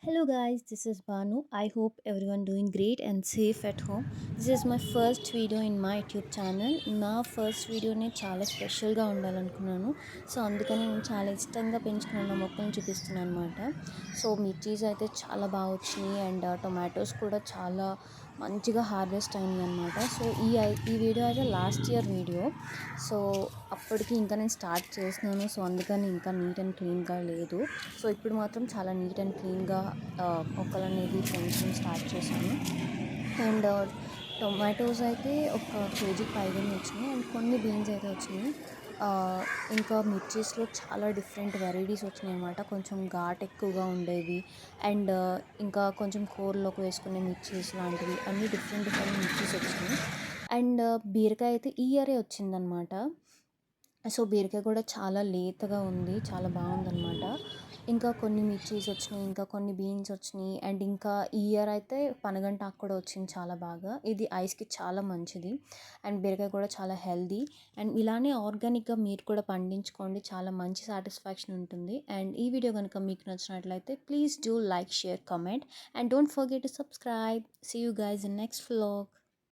Hello guys, this is Banu. I hope everyone doing great and safe at home. This is my first video in my YouTube channel. నా first వీడియోనే చాలా స్పెషల్గా ఉండాలనుకున్నాను. So అందుకని నేను చాలా ఇష్టంగా పెంచుకున్న మొక్కలను చూపిస్తున్నాను అనమాట. సో మిర్చీస్ అయితే చాలా బాగా వచ్చినాయి అండ్ టొమాటోస్ కూడా చాలా మంచిగా హార్వెస్ట్ అయినాయి అనమాట. సో ఈ వీడియో అయితే లాస్ట్ ఇయర్ వీడియో. సో అప్పటికి ఇంకా నేను స్టార్ట్ చేసినాను. సో అందుకని ఇంకా నీట్ అండ్ క్లీన్గా లేదు. సో ఇప్పుడు మాత్రం చాలా నీట్ అండ్ క్లీన్గా మొక్కలు అనేది పెంచడం స్టార్ట్ చేశాను. అండ్ టొమాటోస్ అయితే ఒక కేజీకి పైగానే వచ్చినాయి అండ్ కొన్ని బీన్స్ అయితే వచ్చినాయి. ఇంకా మిర్చీస్లో చాలా డిఫరెంట్ వెరైటీస్ వచ్చినాయి అన్నమాట. కొంచెం ఘాట్ ఎక్కువగా ఉండేవి అండ్ ఇంకా కొంచెం కూరలోకి వేసుకునే మిర్చీస్ లాంటివి అన్నీ డిఫరెంట్ డిఫరెంట్ మిర్చీస్ వచ్చినాయి. అండ్ బీరకాయ అయితే ఈ ఇయరే వచ్చిందనమాట. సో బీరకాయ కూడా చాలా లేతగా ఉంది, చాలా బాగుందన్నమాట. ఇంకా కొన్ని మిర్చీస్ వచ్చినాయి, ఇంకా కొన్ని బీన్స్ వచ్చినాయి అండ్ ఇంకా ఈ ఇయర్ అయితే పనగంటాకు కూడా వచ్చింది చాలా బాగా. ఇది ఐస్కి చాలా మంచిది అండ్ బీరకాయ కూడా చాలా హెల్దీ. అండ్ ఇలానే ఆర్గానిక్గా మీరు కూడా పండించుకోండి, చాలా మంచి సాటిస్ఫాక్షన్ ఉంటుంది. అండ్ ఈ వీడియో కనుక మీకు నచ్చినట్లయితే please do like, share, comment and don't forget to subscribe. See you guys in next vlog.